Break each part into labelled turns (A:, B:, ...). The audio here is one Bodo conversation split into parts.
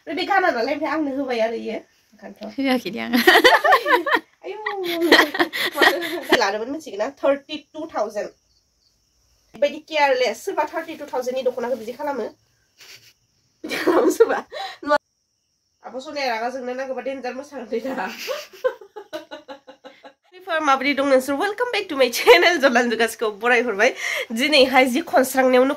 A: ओमफ्राय बे गाना नालाय ओमफ्राय आंनो होबाय आरो इयो ओंखायनोथ'
B: होआखै दे आं
A: आयौ लादोंमोन मिथिगोन ना 32,000 बेबायदि केयारलेस सोरबा 32,000 नि दख'नाखौ बिदि खालामो सोरबा आब' सनाया रागा जोंनो नांगौबा डेन्जार मोसानो दा माबोरै दं नोंसोर वेलकाम बेक टु माय चेनेल जलान्जु गासिखौ बरायहरबाय दिनैहाय जि खनस्रांनायावनो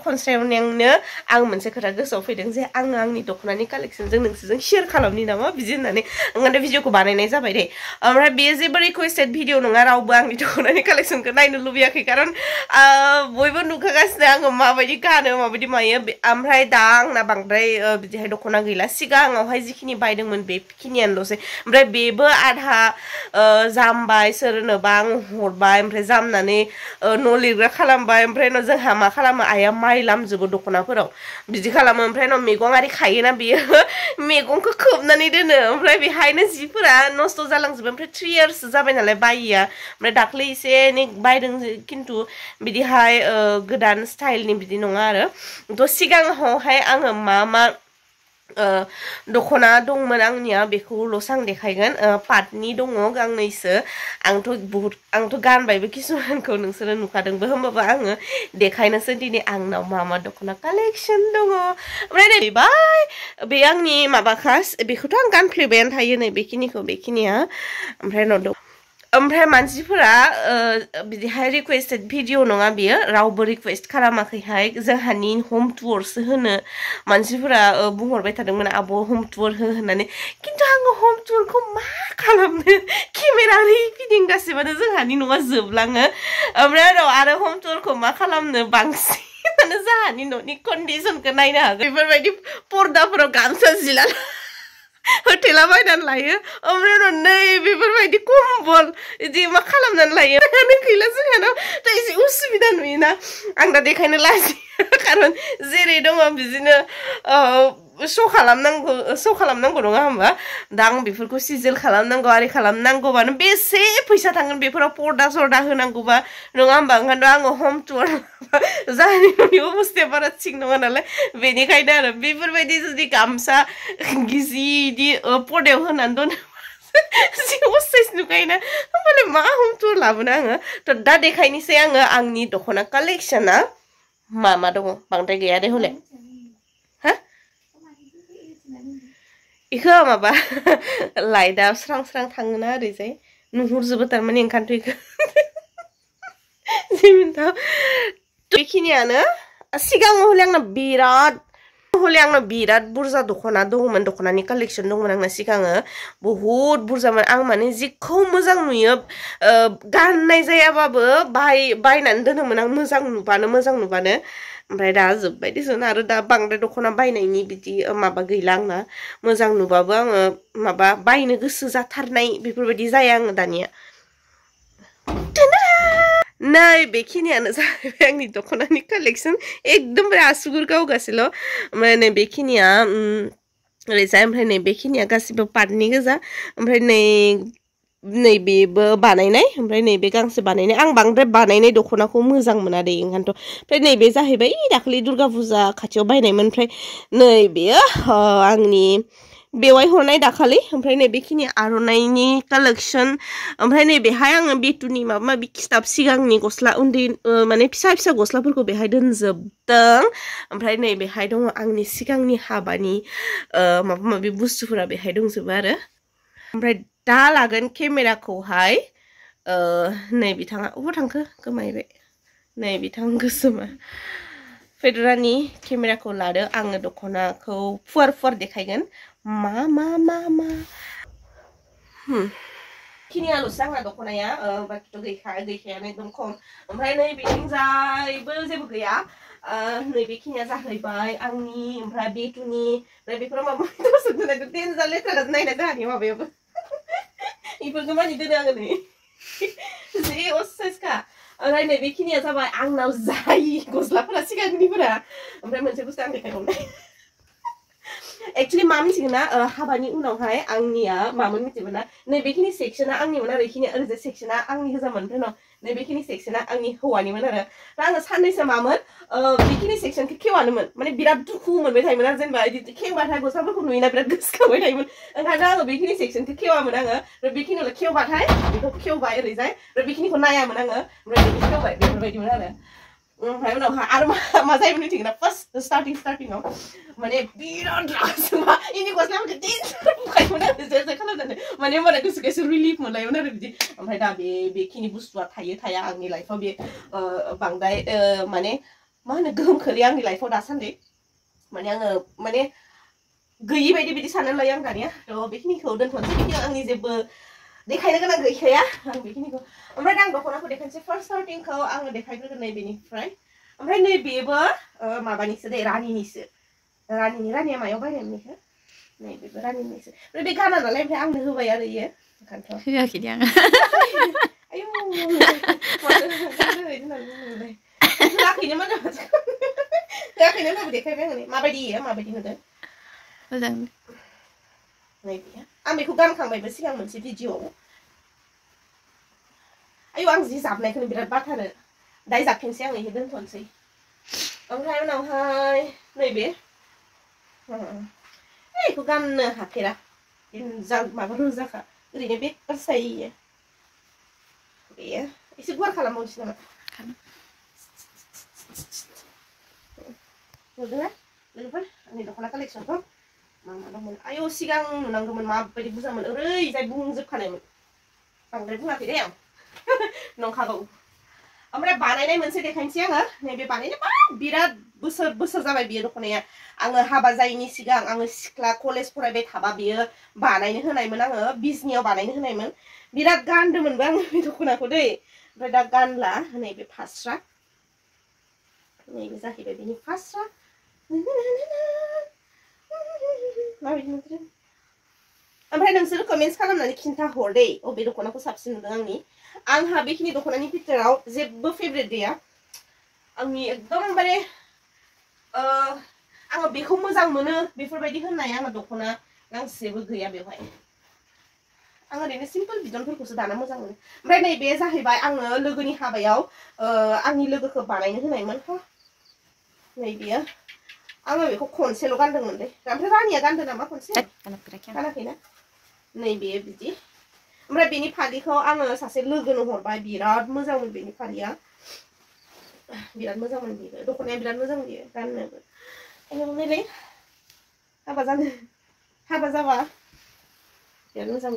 A: आं मोनसे खोथा गोसोआव फैदों जे आङो आंनि दख'नानि कालेक्शनजों नोंसोरजों शेयार खालामनि नामा बिदि होननानै ओंखायनो भिडिअखौ बानायनाय जाबाय दे ओमफ्राय बेयो जेबो रिक्वेस्टेड भिडिअ नङा रावबो आंनि दख'नानि कालेक्शनखौ नायनो लुबैयाखै खारन बयबो नुखागासिनो आङो माबायदि गानो माबायदि मायो ओमफ्राय दा आंना बांद्राय बिदिहाय दख'ना गैला सिगाङावहाय जिखिनि बायदोंमोन बेखिनियानोल'सै ओमफ्राय बेबो आधा जामबाय सोरनोबा आं हरबाय ओमफ्राय जामनानै न' लिरग्रा खालामबाय ओमफ्राय उनाव जोंहा मा खालामो आइया माइ लामजोबो दख'नाफोराव बिदि खालामो ओमफ्राय उनाव मैगं आरि खायोना बियो मैगंखौ खोबनानै दोनो ओमफ्राय बेहायनो जिफोरा नस्थ' जालांजोबो ओमफ्राय 3 years जाबाय नालाय बायिया ओमफ्राय दाख्लै एसे एनै बायदों खिन्थु बिदिहाय गोदान स्टाइलनि बिदि नङा आरो थ' सिगाङावहाय आङो मा दख'ना दंमोन आंनिया बेखौल'सो आं देखायगोन पाटनि दङ गांनैसो आंथ' गानबायबो किसुमानखौ नोंसोरो नुखादोंबो होमबाबो आङो देखायनोसै दिनै आंनाव मा दख'ना कालेक्शन दङ ओमफ्राय नै बाय बे आंनि माबाखा बेखौथ' आं गानफ्लेबायानो थायो नै बेखिनिया ओमफ्राय मानसिफोरा बिदिहाय रिक्वेस्टेड भिडिअ नङा बियो रावबो रिक्वेस्ट खालामाखैहाय जोंहानि हम टुरसो होनो मानसिफोरा बुंहरबाय थादोंमोन आब' हम टुर हो होननानै खिन्थु आङो हम टुरखौ मा खालामनो केमेरानि फिदिंगासिबानो जोंहानि न'आ जोबलाङो ओमफ्राय आरो हम टुरखौ मा खालामनो बांसिनानो जोंहानि न'नि कन्डिसनखौ नायनो हागोन बेफोरबायदि पर्दाफोराव गामसा जिला होथेला बायनानै लायो ओमफ्राय नै बेफोरबायदि कम्बल बिदि मा खालामनानै लायो गैला जोंहानाव थ' एसे उसुबिदा नुयोना आं दा देखायनो लाजियो खारन जेरै दङ बिदिनो श' खालामनांगौ नङा होमबा दा आं बेफोरखौ सिजोल खालामनांगौ आरि खालामनांगौबानो बेसे फैसा थांगोन बेफोराव पर्दा सरदा होनांगौबा नङा होमबा ओंखायनोथ' आङो हम टुर जाहानि न'नि अबस्थाया बारा थिग नङा नालाय बेनिखायनो आरो बेफोरबायदि जुदि गामसा गिजि इदि पर्दायाव होनानै दोनो जि असाइस नुखायोना होमबालाय मा हम टुर लाबोनो आङो थ' दा देखायनोसै आङो आंनि दख'ना कालेक्शना मा दङ बांद्राय गैया दे हले इखौ माबा लाइटआ स्रां थाङोना ओरैजाय नुहुरजोबो थारमाने ओंखायनोथ' इखौ बेखिनियानो सिगाङाव हले आंना बिराद बुरजा दख'ना दङमोन दख'नानि कालेक्शन दंमोन आंना सिगाङो बुहुत बुरजामोन आं माने जिखौ मोजां नुयो गाननाय जायाबाबो बायनानै दोनोमोन आं मोजां नुबानो ओमफ्राय दा जोब्बाय दिसुन आरो दा बांद्राय दख'ना बायनायनि बिदि माबा गैला आंना मोजां नुबाबो आङो माबा बायनो गोसो जाथारनाय बेफोरबायदि जाया आङो दानिया नै बेखिनियानो जाहैबाय आंनि दख'नानि कालेक्शन एकदमबारे आसुगुर गावगासिल' ओमफ्राय नै बेखिनिया ओरैजाय ओमफ्राय नै बेखिनिया गासिबो पाटनि गोजा ओमफ्राय नैबेबो बानायनाय ओमफ्राय नैबे गांसे बानायनाय आं बांद्राय बानायनाय दख'नाखौ मोजां मोना दे ओंखायनोथ' ओमफ्राय नैबे जाहैबाय दाखालि दुर्गा फुजा खाथियाव बायनायमोन ओमफ्राय नैबेयो आंनि बेवाय हरनाय दाखालि ओमफ्राय नैबेखिनि आर'नाइनि कालेक्शन ओमफ्राय नैबेहाय आङो बेटुनि माबा माबि खिथाब सिगांनि गस्ला उन्दै माने फिसा गस्लाफोरखौ बेहाय दोनजोबदों ओमफ्राय नैबेहाय दङ आंनि सिगांनि हाबानि माबा माबि बुस्थुफोरा बेहाय दंजोबो आरो ओमफ्राय दा लागोन केमेराखौहाय नै बिथाङा अबाव थांखो गोमाहैबाय नै बिथां गोसोमा फेडरानि केमेराखौ लादो आङो दख'नाखौ फुवार देखायगोन मा खिनियाल'सो आंना दख'नाया बाखिथ' गैखायानो एकदम खम ओमफ्राय नै बिथिंजायबो जेबो गैया नैबेखिनिया जाहैबाय आंनि ओमफ्राय बेटुनि ओमफ्राय बेफोराव माबा दोननाय देन्जार लेथ्रा नायना जोंहानि माबायावबो बेफोरखौ मानि दोनो आङो नै जि असाइसखा ओमफ्राय नैबेखिनिया जाबाय आंनाव जायि गस्लाफोरा सिगांनिफोरा ओमफ्राय मोनसे बुस्थु आं देखायबावनाय एक्चुअली मा मिथिगोन ना हाबानि उनावहाय आंनिया मामोन मिथिगोन ना नैबेखिनि सेक्सना आंनिमोन आरो इखिनि ओरैजाय सेक्सना आंनि गोजामोन ओमफ्राय उनाव नैबेखिनि सेक्सना आंनि हौवानिमोन आरो दा आङो साननैसो मामोन बेखिनि सेक्सनखौ खेवानोमोन माने बिराद दुखु मोनबाय थायोमोन आरो जेनेबा बिदि खेवबाथाय गस्लाफोरखौ नुयोना बिराद गोसोखांबाय थायोमोन ओंखायनो आङो बेखिनि सेक्सनखौ खेवामोन आङो आरो बेखिनियाव खेवबाथाय बेखौ खेवबाय ओरैजाय आरो बेखिनिखौ नायामोन आङो ओमफ्राय बेखौ खेवबाय बेफोरबायदिमोन आरो ओमफ्राय उनावहाय आरो मा जायोमोन मिथिगोना फार्स्ट स्टार्टिंआव माने बिराद रागा इनि गस्लाफोरखौ देन्जार बुखायोमोन आरो जे खालामनानै माने होमबाना गोसोखौ एसे रिलिफ मोनलायोमोन आरो बिदि ओमफ्राय दा बेखिनि बुस्थुआ थाया आंनि लाइफआव बे बांद्राय माने मा होनो गोहोम खोलैया आंनि लाइफआव दासान्दि माने आङो माने गैयि बायदि बिदि साननानै लायो आं दानिया थ' बेखिनिखौ दोनथ'नोसै बेखिनियाव आंनि जेबो देखायनो गोनां गैखाया आं बेखिनिखौ ओमफ्राय आं दख'नाखौ देखायनोसै फार्स्ट स्टार्टिंखौ आङो देखायग्रोगोन नैबेनिफ्राय ओमफ्राय नैबेबो माबानिसो दे रानिया मायाव बायनायमोन बेखौ नैबेबो रानिनिसो ओमफ्राय बे गाना नालाय ओमफ्राय आंनो होबाय आरो इयो ओंखायनोथ'
B: होआखै दे आं
A: आयौ मानो होआखै होनबाबो देखायबाय आङो माबायदि इयो माबायदि नुदों
B: मोजां
A: नैबे आं बेखौ गानखांबायबो सिगां मोनसे भिडिअआव आयौ आं जि जाबनायखौनो बिराद बाथारो दाय जाबफिनसै आं इखौ दोनथ'नोसै ओमफ्राय उनावहाय नैबे बेखौ गाननो हाफेरा माबा रोजाखा ओरैनो बेकार जायो बेयो एसे गुवार खालामबावनोसै नामा नुदोंना लोगोफोर आंनि दख'ना कालेक्सनखौ मा दंमोन आयौ सिगां नुनांगौमोन माबायदि बुरजामोन ओरैजाय बुंजोबखानायमोन बांद्राय बुङाखै दे आं नंखागौ ओमफ्राय बानायनाय मोनसे देखायनोसै आङो नैबे बानायनाय बिराद बोसोर जाबाय बियो दख'नाया आङो हाबा जायैनि सिगां आङो सिख्ला कलेज फरायबाय थाबा बियो बानायनो होनायमोन आङो बिजनियाव बानायनो होनायमोन बिराद गानदोंमोनबो आङो बे दख'नाखौ दै ओमफ्राय दा गानला नैबे फास्रा नैबे जाहैबाय बेनि फास्रा माबायदि नुदों ओमफ्राय नोंसोर कमेन्ट्स खालामनानै खिन्था हर दे अबे दख'नाखौ साबसिन नुदों आंहा बेखिनि दख'नानि भितराव जेबो फेभरेट गैया आंनि एकदमबारे आङो बेखौ मोजां मोनो बेफोरबायदि होननाय आङो दख'ना गांसेबो गैया बेवहाय आं ओरैनो सिम्पोल बिदनफोरखौसो दाना मोजां मोनो ओमफ्राय नैबे जाहैबाय आङो लोगोनि हाबायाव आंनि लोगोखौ बानायनो होनायमोन नैबेयो आङो बेखौ खनसेल' गानदोंमोन दे ओमफ्राय रानिया गानदों नामा खनसे गानाखैना नैबे बिदि ओमफ्राय बेनि फालिखौ आङो सासे लोगोनो हरबाय बिराद मोजांमोन बेनि फालिया बिराद मोजांमोन बियो दख'नाया बिराद मोजां बियो गाननोबो नैलै हाबा जाबा बिराद मोजां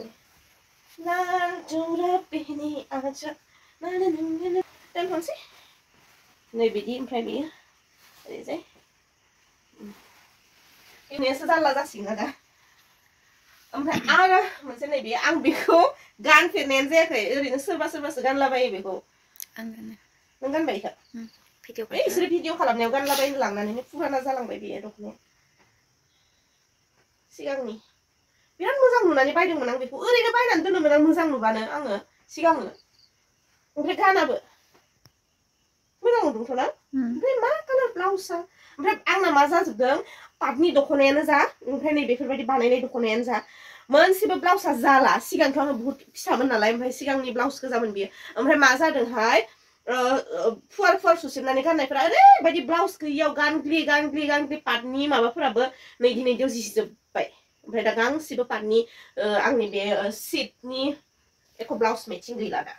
A: दोनथ'नोसै नैबिदि ओमफ्राय बेयो ओरैजाय बेनोसो जारला जासिगोन दा ओमफ्राय आरो मोनसे नैबे आं बेखौ गानफेरनायानो जायाखै ओरैनो सोरबासो गानलाबायो बेखौ नों गानबाय बेखौ बिसोरो भिडिअ खालामनायाव गानलाबायनो लांनानैनो फुराना जालांबाय बेयो दख'नाया सिगांनि बिराद मोजां नुनानै बायदोंमोन आं बेखौ ओरैनो बायनानै दोनोमोन आं मोजां नुबानो आङो सिगाङो ओमफ्राय गानाबो मोजां नुदोंथ' ना ओमफ्राय मा कालार ब्लाउसआ ओमफ्राय आंना मा जाजोबदों पाटनि दख'नायानो जा ओमफ्राय नै बेफोरबायदि बानायनाय दख'नायानो जा मोनसेबो ब्लाउसआ जाला सिगांथ' आङो बुहुत फिसामोन नालाय ओमफ्राय सिगांनि ब्लाउस गोजामोन बियो ओमफ्राय मा जादोंहाय फुवार सुसिबनानै गाननायफोरा ओरैबायदि ब्लाउस गैयियाव गानग्लि पाटनि माबाफोराबो नैदियाव जिजोब्बाय ओमफ्राय दा गांसेबो पाटनि आंनि बे सिटनि एख' ब्लाउस मेचिं गैला दा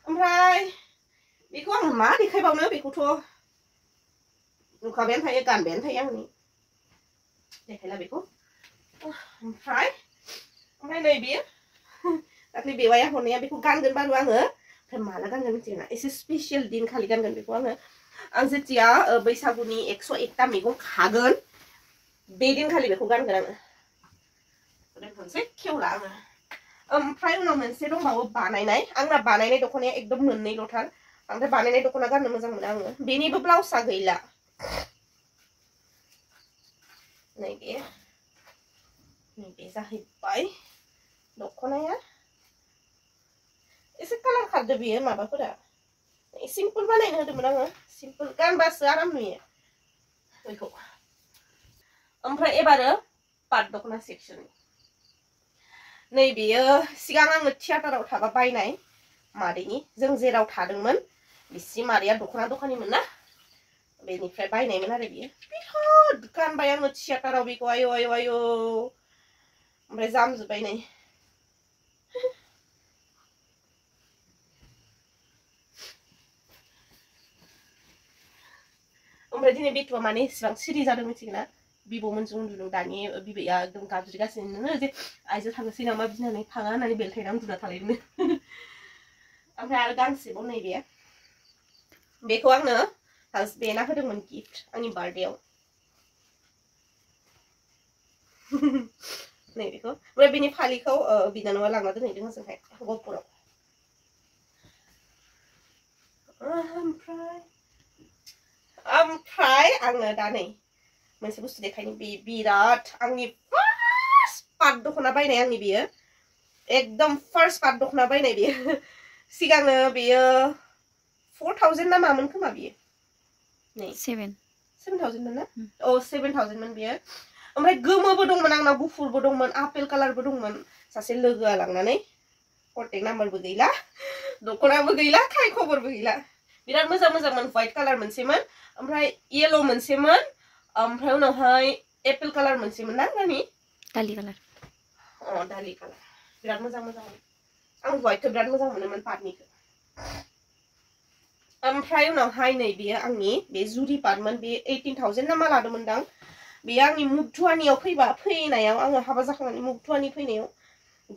A: ओमफ्राय बेखौ आं मा देखायबावनो बेखौथ' नुखाबायानो थायो गानबायानो थायो आंनि देखायला बेखौ ओमफ्राय नैबे दाख्लै बेवाया हरनाया बेखौ गानगोन बारु आङो ओमफ्राय माला गानगोन मिथिगोना एसे स्पेसियेल दिन खालि गानगोन बेखौ आं जेतिया बैसागुनि 101ता मैगं खागोन बे दिनखालि बेखौ गानगोन आङो दोनथ'नोसै खेवला आङो ओमफ्राय उनाव मोनसे दंबावो बानायनाय आंना बानायनाय दख'नाया एकदम मोननैल'थार ओमफ्राय बानायनाय दख'ना गाननो मोजां मोनो आङो बेनिबो ब्लाउसआ गैला नैबे जाहैबाय दख'नाया एसे कालार खारदो बेयो माबाफोरा सिम्पोल बानायनो होदोंमोन आङो सिम्पोल गानबासो आराम नुयो बेखौ ओमफ्राय एबारो पाट दख'ना सेक्सन नै बेयो सिगां आङो थियाटाराव थाबा बायनाय मादैनि जों जेराव थादोंमोन बिसि मादैया दख'ना दखानिमोन ना बेनिफ्राय बायनायमोन आरो बियो बिराद गानबाय आङो थियाटाराव बेखौ आयौ आयौ आयौ ओमफ्राय जामजोब्बाय नै ओमफ्राय दिनै बेथुआ माने इसेबां सिरि जादों मिथिगोना बिब'मोनजों उन्दुदों दानि बिबैया एकदम गाबज्रिगासिनो जे आइजो थांनोसै नामा बिनानै थाङा होननानै बेलथायना उन्दुना थालायदों ओमफ्राय आरो गांसेबाव नैबे बेखौ आंनो हासबेन्डआ होदोंमोन गिफ्ट आंनि बार्थडेआव नै बेखौ ओमफ्राय बेनि फालिखौ बिनानावा लांना दोनहैदों ओजोंहाय गहपुराव ओमफ्राय आङो दा नै मोनसे बुस्थु देखायनो बिराद आंनि फार्स्ट पाट दख'ना बायनाय आंनि बेयो एकदम फार्स्ट पाट दख'ना बायनाय बेयो सिगाङो बेयो 4000 ना मामोन खोमा बेयो नै 7000 मोन ना औ 7000 मोन बेयो ओमफ्राय गोमोबो दंमोन आंनाव गुफुरबो दंमोन आपेल कालारबो दंमोन सासे लोगोआ लांनानै कन्टेक्ट नाम्बारबो गैला दख'नाबो गैला थाय खबरबो गैला बिराद मोजां मोजांमोन व्हाइट कालार मोनसेमोन ओमफ्राय येलो मोनसेमोन ओमफ्राय उनावहाय एप्पल कालार मोनसेमोन ना रानि दालि कालार दालि कालार बिराद मोजां मोजांमोन आं व्हाइटखौ बिराद मोजां मोनोमोन पाटनिखौ ओमफ्राय उनावहाय नै बेयो आंनि बे जुरि पाटमोन बे 18000 ना मा लादोंमोनदां बेयो आंनि मुगधुवानियाव फैनायाव आङो हाबा जाखांनानै मुगधुवानि फैनायाव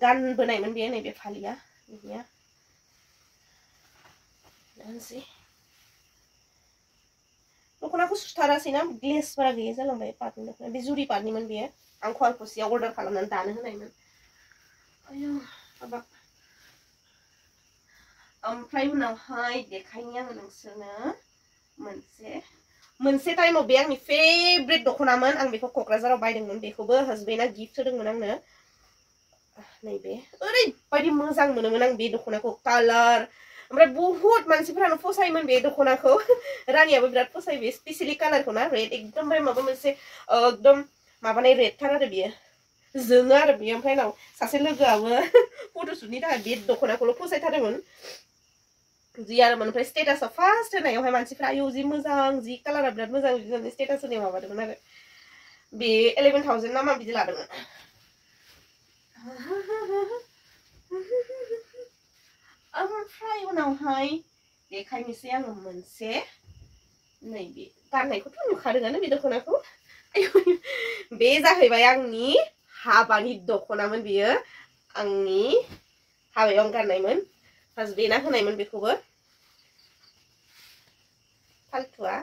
A: गानबोनायमोन बेयो नैबे फालिया बिनिया नानसै दख'नाखौ सुथारासैना ग्लेस बारा गैया जालांबाय पाटनि दख'ना बे जुरि पाटनिमोन बेयो आं खवालकुसियाव अर्डार खालामनानै दानो होनायमोन आयौ हाबाब ओमफ्राय उनावहाय देखायनि आङो नोंसोरनो मोनसे टाइमाव बे आंनि फेभरेट दख'नामोन आं बेखौ क'क्राझाराव बायदोंमोन बेखौबो हासबेन्डआ गिफ्ट होदोंमोन आंनो नैबे ओरैबायदि मोजां मोनोमोन आं बे दख'नाखौ कालार ओमफ्राय बहुत मानसिफोरानो फसायोमोन बे दख'नाखौ रानियाबो बिराद फसायो बे स्पेसियली कालारखौ ना रेड एकदम माबा मोनसे एकदम माबानाय रेडथार आरो बियो जोङो आरो बियो ओमफ्राय उनाव सासे लोगोआबो फट'शुटनि थाखाय बे दख'नाखौल' फसायथारदोंमोन जि आरोमोन ओमफ्राय स्टेटासआव फार्स्ट होनायावहाय मानसिफ्रा आयौ जि मोजां जि कालारा बिराद मोजां बिदि होननानै स्टेटास होनायाव माबादोंमोन आरो बे 11000 ना मा बिदि लादोंमोन ओमफ्राय उनावहाय देखायनोसै आङो मोनसे नैबे गाननायखौथ' नुखादोंआनो बे दख'नाखौ बे जाहैबाय आंनि हाबानि दख'नामोन बियो आंनि हाबायाव गाननायमोन हासबेन्डआ होनायमोन बेखौबो फालथुआ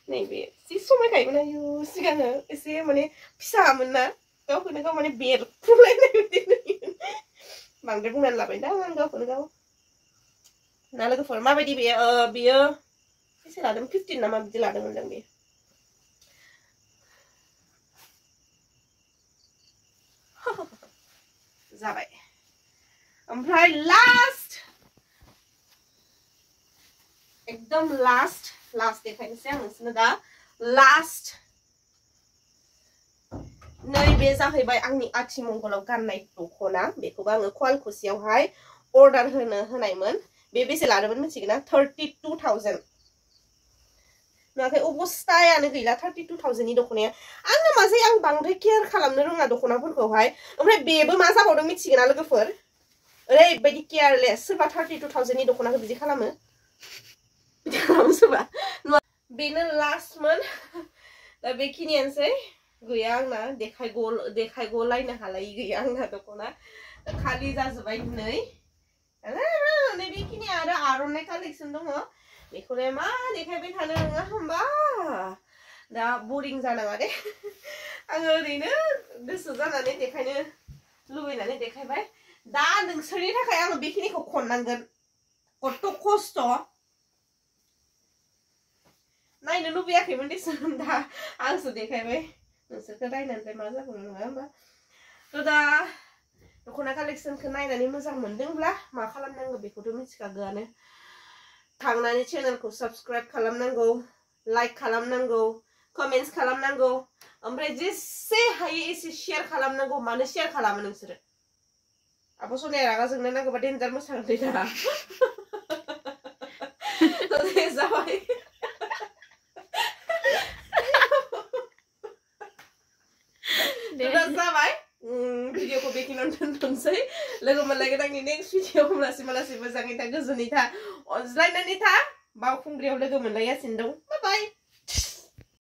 A: नैबे जि समायखायोमोन आयु सिगाङो एसे माने फिसामोन ना गावखौनो गाव माने बेरफ्रुलायनाय बायदि बांद्राय बुंनानै लाबाय दा आं गावखौनो गाव ना लोगोफोर माबायदि बेयो बेसे लादों 15 ना मा बिदि लादोंमोनदां बे जाबाय ओमफ्राय लास्ट एकदम लास्ट देखायनोसै आं नोंसोरनो दा लास्ट नैबे जाहैबाय आंनि आथिमंगलाव गाननाय दख'ना बेखौबो आङो खवालकुसियावहाय अर्डार होनायमोन बे बेसे लादोंमोन मिथिगोना 32000 नाथाय अबस्थायानो गैला 32000 नि दख'नाया आङो माजे आं बांद्राय केयार खालामनो रोङा दख'नाफोरखौहाय ओमफ्राय बेबो मा जाबावदों मिथिगोना लोगोफोर ओरैबायदि केयारलेस सोरबा 32000 नि दख'नाखौ बिदि खालामो सोरबा बेनो लास्टमोन दा बेखिनियानोसै गैया आंना देखायगलायनो हालायि गैया आंना दख'ना खालि जाजोब्बाय नै बेखिनि आरो आर'नाइ कालेक्सन दङ बेखौलाय मा देखायबाय थानो नङा होमबा दा बरिं जानाङा दे आङो ओरैनो गोसो जानानै देखायनो लुबैनानै देखायबाय दा नोंसोरनि थाखाय आङो बेखिनिखौ खननांगोन कत खस्थ नायनो लुबैयाखैमोन देसुन दा आंसो देखायबाय नोंसोरखौ नायनानै मा जागौमोन नङा होमबा थ' दा दख'ना कालेक्सनखौ नायनानै मोजां मोनदोंब्ला मा खालामनांगौ बेखौथ' मिथिखागौआनो थांनानै चेनेलखौ साबस्क्राइब खालामनांगौ लाइक खालामनांगौ कमेन्ट्स खालामनांगौ ओमफ्राय जेसे हायो एसे शेयार खालामनांगौ मानो शेयार खालामो नोंसोरो आब' सनाया रागा जोंनो नांगौबा डेन्जार मोसागोन दा जाबाय जाबाय भिडिअखौ बेखिनियावनो दोनथ'नोसै लोगो मोनलायगोन आंनि नेक्स्ट भिडिअ होमब्लासिम मोजाङै था गोजोनै था अनज्लायनानै था बावखुंग्रियाव लोगो मोनलायगासिनो दं बाय बाय